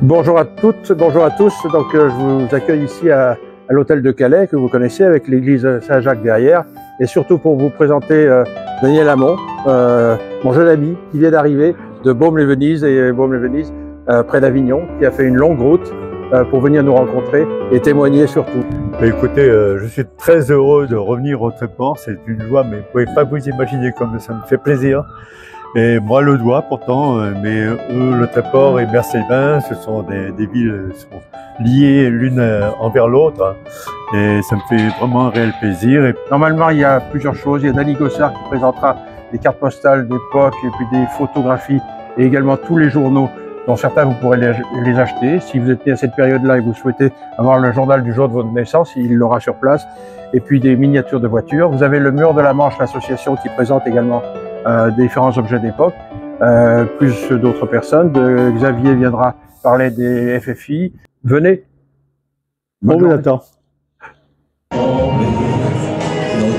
Bonjour à toutes, bonjour à tous. Donc je vous accueille ici à l'hôtel de Calais que vous connaissez avec l'église Saint-Jacques derrière, et surtout pour vous présenter Daniel Hamon, mon jeune ami qui vient d'arriver de Baume-les-Venise près d'Avignon, qui a fait une longue route pour venir nous rencontrer et témoigner surtout. Écoutez, je suis très heureux de revenir au Tréport, c'est une joie, mais vous ne pouvez pas vous imaginer comme ça me fait plaisir. Et moi le dois pourtant, mais eux, le Tréport et Bercé-les-Bains, ce sont des villes qui sont liées l'une envers l'autre, et ça me fait vraiment un réel plaisir. Et normalement, il y a plusieurs choses. Il y a Danny Gossard qui présentera des cartes postales d'époque et puis des photographies et également tous les journaux dont certains vous pourrez les acheter. Si vous êtes né à cette période-là et vous souhaitez avoir le journal du jour de votre naissance, il l'aura sur place. Et puis des miniatures de voitures. Vous avez le Mur de la Manche, l'association qui présente également différents objets d'époque, plus d'autres personnes. Xavier viendra parler des FFI. Venez. bon, on attend. Nos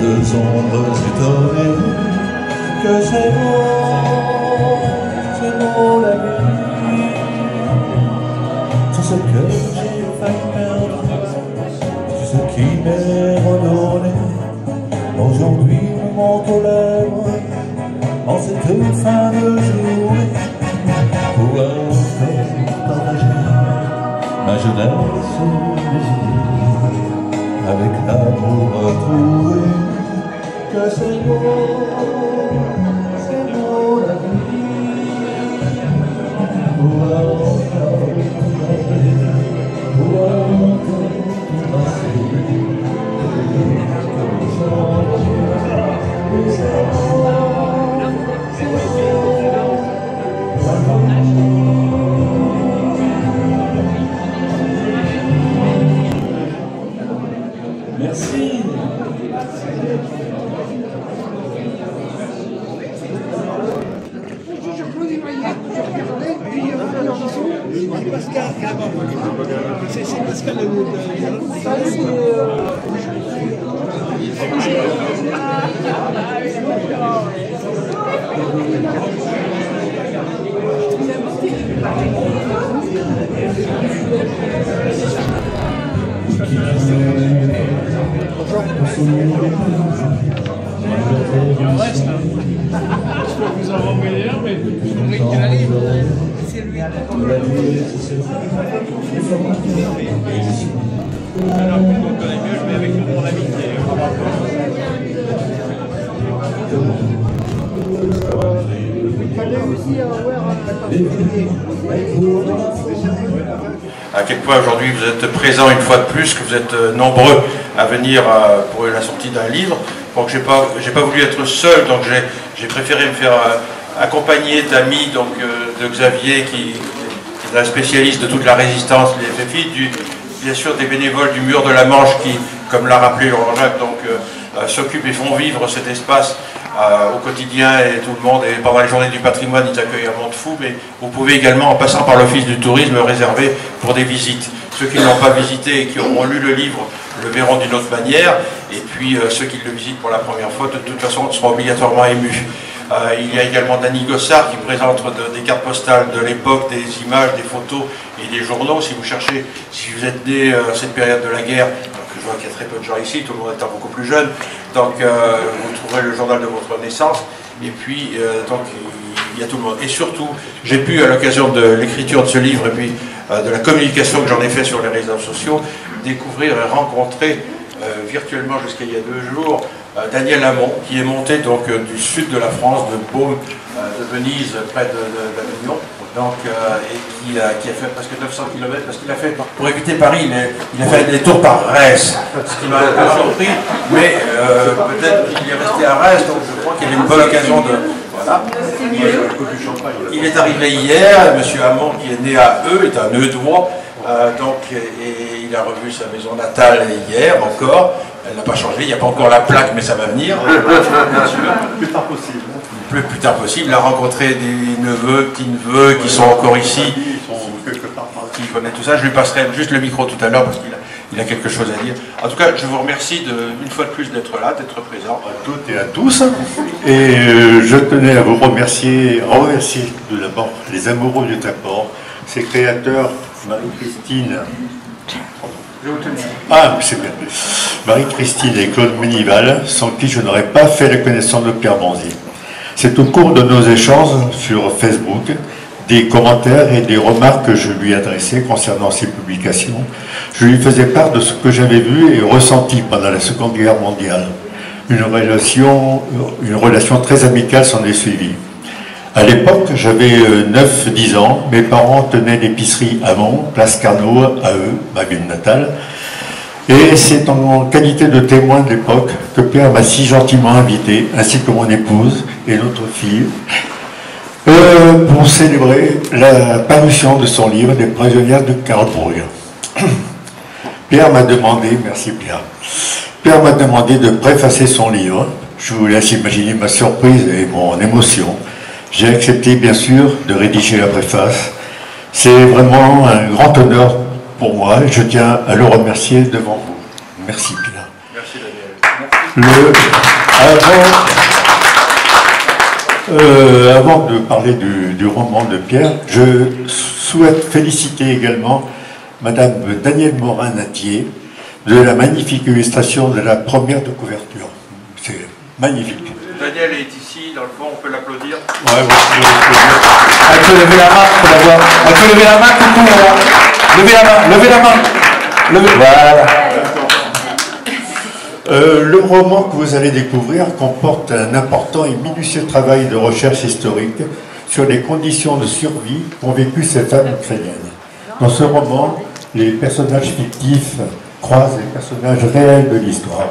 deux ombres étonnées, que c'est beau la vie. Tout ce que j'ai failli perdre, tout ce qui m'est redonné, aujourd'hui me monte aux lèvres, en cette fin de journée, pouvoir partager ma jeunesse avec l'amour retrouvé. Que c'est beau la vie. Pouvoir merci. C'est Pascal. Je peux vous en envoyer un, mais c'est lui. Alors, on connaît mieux, je mets avec mon amitié. À quel point aujourd'hui vous êtes présents une fois de plus, que vous êtes nombreux à venir pour la sortie d'un livre. Donc j'ai pas voulu être seul, donc j'ai préféré me faire accompagner d'amis, donc de Xavier qui est un spécialiste de toute la résistance, les FFI, bien sûr des bénévoles du Mur de la Manche qui, comme l'a rappelé Laurent Jacques, donc s'occupent et font vivre cet espace au quotidien, et tout le monde, et pendant les journées du patrimoine ils accueillent un monde fou, mais vous pouvez également, en passant par l'office du tourisme, réserver pour des visites. Ceux qui ne l'ont pas visité et qui auront lu le livre le verront d'une autre manière, et puis ceux qui le visitent pour la première fois, de toute façon, seront obligatoirement émus. Il y a également Danny Gossard qui présente des cartes postales de l'époque, des images, des photos et des journaux. Si vous cherchez, si vous êtes né à cette période de la guerre, je vois qu'il y a très peu de gens ici, tout le monde étant beaucoup plus jeune, donc vous trouverez le journal de votre naissance, et puis donc il y a tout le monde. Et surtout, j'ai pu, à l'occasion de l'écriture de ce livre et puis de la communication que j'en ai fait sur les réseaux sociaux, découvrir et rencontrer virtuellement jusqu'à il y a 2 jours Daniel Hamon, qui est monté donc du sud de la France, de Baume, de Venise, près d'Avignon, donc et qui a fait presque 900 km, parce qu'il a fait, pour éviter Paris, il a fait des tours par Reims, ce qui m'a un peu surpris, mais peut-être qu'il est resté à Reims, donc je crois qu'il y avait une bonne occasion de... Voilà. Il est arrivé hier, M. Hamon, qui est né à Eu, est un Eudois, donc, et il a revu sa maison natale hier encore. Elle n'a pas changé, il n'y a pas encore la plaque, mais ça va venir. Plus tard possible. Plus tard possible. Il a rencontré des neveux, petits-neveux qui sont encore ici, qui connaissent tout ça. Je lui passerai juste le micro tout à l'heure parce qu'il a quelque chose à dire. En tout cas, je vous remercie une fois de plus d'être là, d'être présent. À toutes et à tous. Et je tenais à vous remercier tout d'abord les amoureux du Tréport, ces créateurs Marie-Christine. Ah, c'est bien. Marie-Christine et Claude Menival, sans qui je n'aurais pas fait la connaissance de Pierre Bronzy. C'est au cours de nos échanges sur Facebook, des commentaires et des remarques que je lui adressais concernant ses publications. Je lui faisais part de ce que j'avais vu et ressenti pendant la Seconde Guerre mondiale. Une relation très amicale s'en est suivie. À l'époque, j'avais 9-10 ans. Mes parents tenaient l'épicerie à Mont, place Carnot, à eux, ma ville natale. Et c'est en qualité de témoin de l'époque que Pierre m'a si gentiment invité, ainsi que mon épouse et notre fille, pour célébrer la parution de son livre « Des prisonnières de Karlsruhe ». Pierre m'a demandé, merci Pierre, Pierre m'a demandé de préfacer son livre. Je vous laisse imaginer ma surprise et mon émotion. J'ai accepté, bien sûr, de rédiger la préface. C'est vraiment un grand honneur pour moi et je tiens à le remercier devant vous. Merci, Pierre. Merci, Daniel. Avant de parler du roman de Pierre, je souhaite féliciter également Madame Danielle Morin-Natier de la magnifique illustration de la première de couverture. C'est magnifique. Daniel est ici, dans le fond, on peut l'applaudir. Ouais, Elle peut lever la main pour la voir. Elle peut lever la main, coucou. Levez la main, levez la main. Voilà. Le roman que vous allez découvrir comporte un important et minutieux travail de recherche historique sur les conditions de survie qu'ont vécu ces femmes ukrainiennes. Dans ce roman, les personnages fictifs croisent les personnages réels de l'histoire.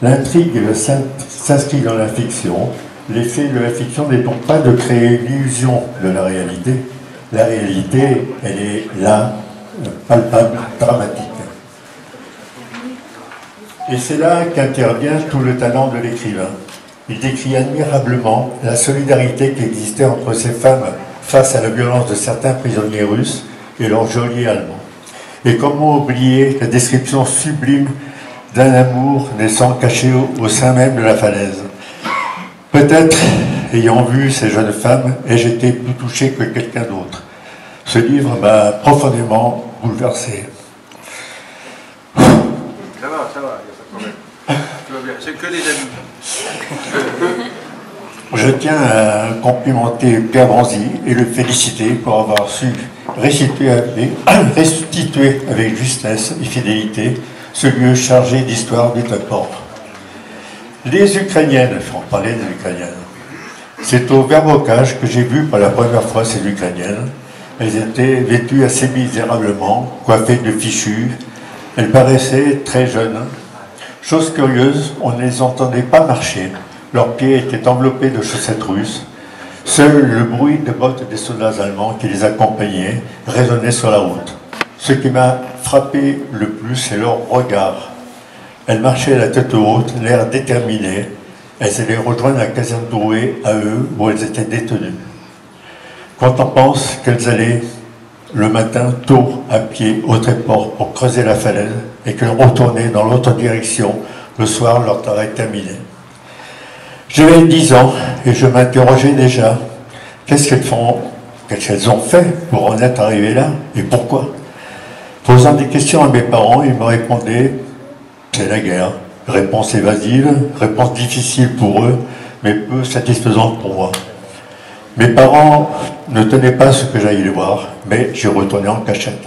L'intrigue s'inscrit dans la fiction. L'effet de la fiction n'est donc pas de créer l'illusion de la réalité. La réalité, elle est là, palpable, dramatique. Et c'est là qu'intervient tout le talent de l'écrivain. Il décrit admirablement la solidarité qui existait entre ces femmes face à la violence de certains prisonniers russes et leurs geôliers allemands. Et comment oublier la description sublime d'un amour naissant caché au sein même de la falaise. Peut-être, ayant vu ces jeunes femmes, ai-je été plus touché que quelqu'un d'autre. Ce livre m'a profondément bouleversé. Ça va, il n'y a pas de problème. Tout va bien, c'est que des amis. Je tiens à complimenter Pierre Bronzy et le féliciter pour avoir su restituer avec justesse et fidélité ce lieu chargé d'histoire du Tréport. Les Ukrainiennes, on parlait des Ukrainiennes, c'est au Verbocage que j'ai vu pour la première fois ces Ukrainiennes. Elles étaient vêtues assez misérablement, coiffées de fichus. Elles paraissaient très jeunes. Chose curieuse, on ne les entendait pas marcher. Leurs pieds étaient enveloppés de chaussettes russes. Seul le bruit des bottes des soldats allemands qui les accompagnaient résonnait sur la route. Ce qui m'a frappé le plus, c'est leur regard. Elles marchaient la tête haute, l'air déterminé. Elles allaient rejoindre la caserne Drouet à eux, où elles étaient détenues. Quand on pense qu'elles allaient le matin tôt à pied au Tréport pour creuser la falaise et qu'elles retournaient dans l'autre direction le soir leur travail terminé. J'avais 10 ans et je m'interrogeais déjà qu'est-ce qu'elles ont fait pour en être arrivées là et pourquoi. Posant des questions à mes parents, ils me répondaient c'est la guerre. Réponse évasive, réponse difficile pour eux, mais peu satisfaisante pour moi. Mes parents ne tenaient pas à ce que j'aille les voir, mais j'y retournais en cachette.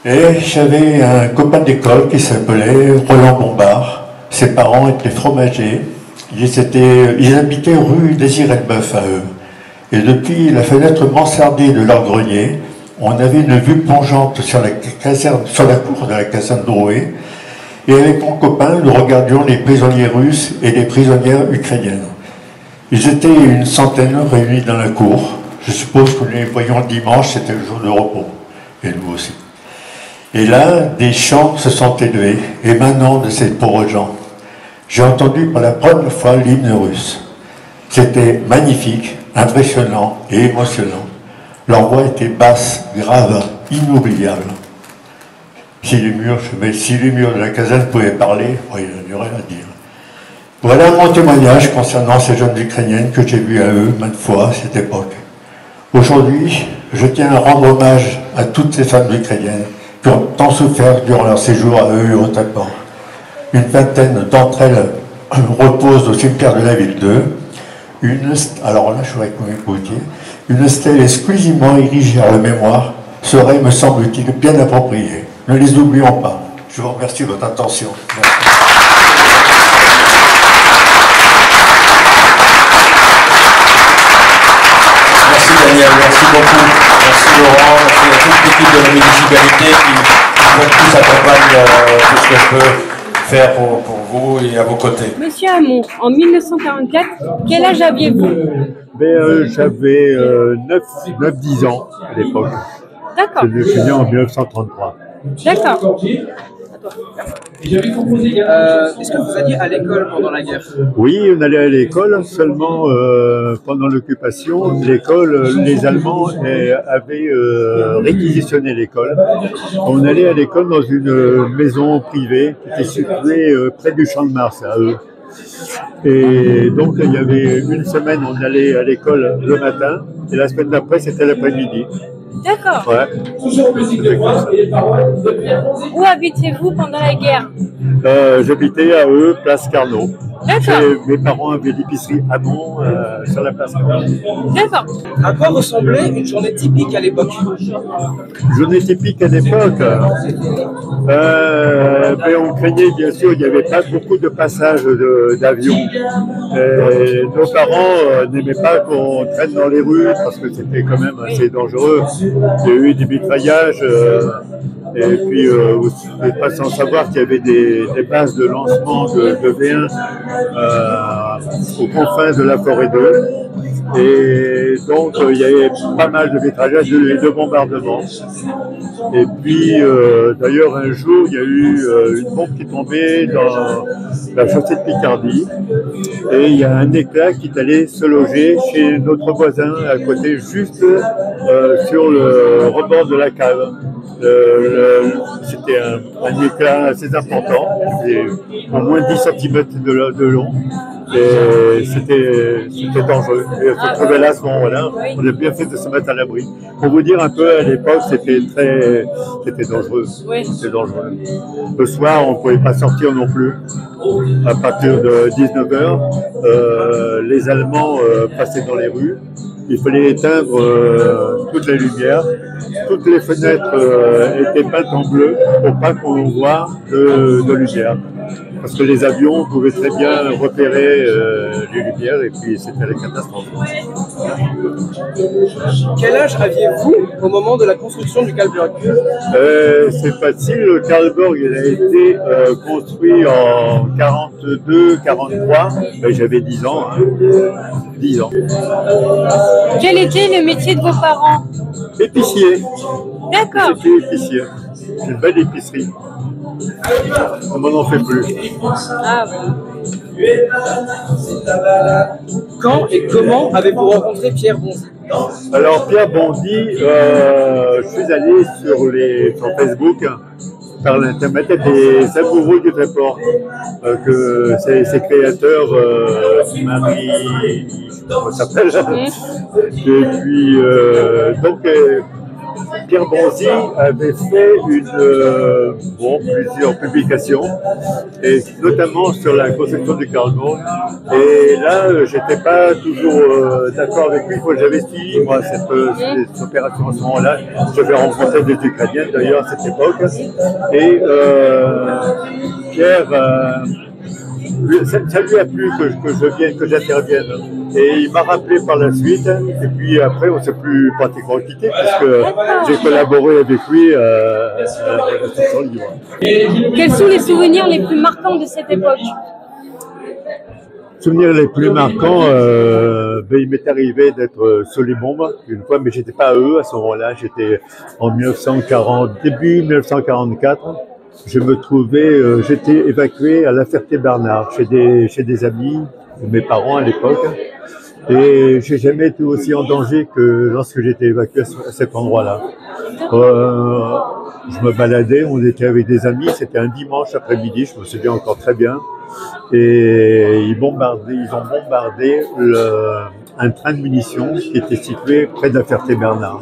Et j'avais un copain d'école qui s'appelait Roland Bombard. Ses parents étaient fromagers. Ils habitaient rue Désiré-de-Boeuf à eux. Et depuis la fenêtre mansardée de leur grenier, on avait une vue plongeante sur la cour de la caserne Drouet. Et avec mon copain, nous regardions les prisonniers russes et les prisonnières ukrainiennes. Ils étaient une centaine réunis dans la cour. Je suppose que nous les voyions le dimanche, c'était le jour de repos. Et nous aussi. Et là, des chants se sont élevés, émanant de ces pauvres gens. J'ai entendu pour la première fois l'hymne russe. C'était magnifique, impressionnant et émotionnant. Leur voix était basse, grave, inoubliable. Si les murs de la caserne pouvaient parler, il n'y aurait rien à dire. Voilà mon témoignage concernant ces jeunes Ukrainiennes que j'ai vues à eux maintes fois à cette époque. Aujourd'hui, je tiens à rendre hommage à toutes ces femmes ukrainiennes qui ont tant souffert durant leur séjour à EU au Tréport. Une vingtaine d'entre elles reposent au cimetière de la ville d'Eu. Alors là, je voudrais que vous m'écoutiez. Une stèle exclusivement érigée à la mémoire serait, me semble-t-il, bien appropriée. Ne les oublions pas. Je vous remercie de votre attention. Merci. Merci Daniel, merci beaucoup. Merci Laurent, merci à toute l'équipe de la municipalité qui s'accompagne tout ce que je peux faire pour vous et à vos côtés. Monsieur Hamon, en 1944, quel âge aviez-vous? J'avais 9-10 ans à l'époque. D'accord. Je suis né en 1933. D'accord. Est-ce que vous alliez à l'école pendant la guerre? Oui, on allait à l'école, seulement pendant l'occupation, les Allemands avaient réquisitionné l'école. On allait à l'école dans une maison privée qui était située près du Champ de Mars, à eux. Et donc, il y avait une semaine, on allait à l'école le matin, et la semaine d'après, c'était l'après-midi. D'accord. Ouais. Où habitiez-vous pendant la guerre? J'habitais à eux, place Carnot. D'accord. Mes parents avaient l'épicerie Hamon sur la place Carnot. D'accord. À quoi ressemblait une journée typique à l'époque? Journée typique à l'époque, on craignait bien sûr, il n'y avait pas beaucoup de passages d'avions. Nos parents n'aimaient pas qu'on traîne dans les rues parce que c'était quand même assez dangereux. Il y a eu des mitraillages et puis vous n'êtes pas sans savoir qu'il y avait des bases de lancement de V1 aux confins de la forêt 2. Et donc il y avait pas mal de mitraillages et de bombardements. Et puis d'ailleurs un jour il y a eu une bombe qui est tombée dans la chaussée de Picardie et il y a un éclat qui est allé se loger chez notre voisin à côté, juste sur le rebord de la cave. C'était un éclat assez important, au moins 10 cm de long. Et c'était dangereux. Et on se trouvait là à ce moment-là, on a bien fait de se mettre à l'abri. Pour vous dire un peu, à l'époque, c'était dangereux. Oui. C'était dangereux. Le soir, on ne pouvait pas sortir non plus. À partir de 19h, les Allemands passaient dans les rues. Il fallait éteindre toutes les lumières. Toutes les fenêtres étaient peintes en bleu pour pas qu'on voit de lumière. Parce que les avions pouvaient très bien repérer les lumières et puis c'était la catastrophe. Quel âge aviez-vous au moment de la construction du Karlsborg? C'est facile, le Karlsborg il a été construit en 42-43, j'avais 10 ans. 10 ans. Quel était le métier de vos parents? Épicier. D'accord. J'étais épicier. C'est une belle épicerie. On m'en fait plus. Ah, Quand et comment avez-vous rencontré Pierre Bondy? Alors Pierre Bondy, je suis allé sur Facebook par l'intermédiaire des amoureux du Tréport, que ses créateurs, Marie, je sais pas comment ça s'appelle, et puis donc Pierre Bondy avait fait plusieurs publications, et notamment sur la construction du Karlsborg. Et là, j'étais pas toujours d'accord avec lui. Moi, j'avais suivi cette opération à ce moment-là. J'avais rencontré des Ukrainiens d'ailleurs à cette époque. Et Pierre, ça lui a plu que j'intervienne. Et il m'a rappelé par la suite, et puis après on ne s'est plus pratiquement quitté, puisque j'ai collaboré avec lui à la section livre. quels sont les souvenirs les plus marquants de cette époque? Souvenirs les plus marquants, il m'est arrivé d'être sous les bombes une fois, mais j'étais pas à eux à ce moment-là, j'étais en 1940, début 1944. Je me trouvais, j'étais évacué à La Ferté-Bernard, chez des amis, mes parents à l'époque. Et j'ai jamais été aussi en danger que lorsque j'étais évacué à cet endroit-là. Je me baladais, on était avec des amis, c'était un dimanche après-midi, je me souviens encore très bien. Et ils ont bombardé un train de munitions qui était situé près de La Ferté-Bernard.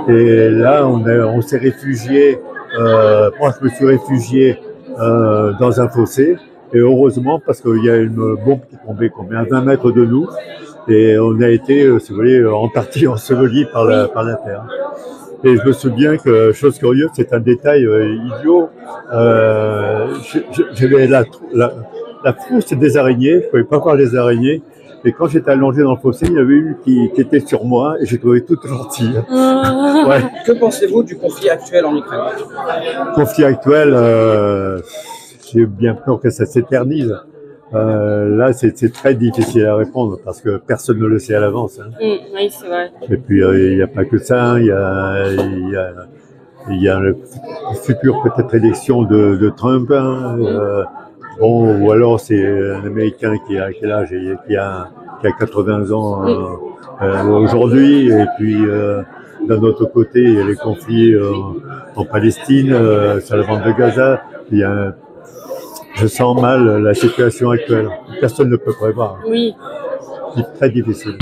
Et là, on s'est réfugié, moi je me suis réfugié dans un fossé. Et heureusement, parce qu'il y a une bombe qui est tombée combien, à 20 mètres de nous. Et on a été, si vous voulez, en partie enseveli par la terre. Et je me souviens que, chose curieuse, c'est un détail idiot, j'avais la frousse des araignées, je ne pouvais pas voir les araignées. Et quand j'étais allongé dans le fossé, il y avait une qui était sur moi et j'ai trouvé toute gentille. Ouais. Que pensez-vous du conflit actuel en Ukraine? Conflit actuel, j'ai bien peur que ça s'éternise. Là, c'est très difficile à répondre parce que personne ne le sait à l'avance. Hein. Oui, c'est vrai. Et puis, il n'y a pas que ça. Il y a le futur peut-être élection de Trump. Hein. Bon, ou alors c'est un Américain qui a quel âge, qui a 80 ans aujourd'hui. Et puis, d'un autre côté, il y a les conflits en Palestine, sur la bande de Gaza. Je sens mal la situation actuelle. Personne ne peut prévoir. Oui. C'est très difficile.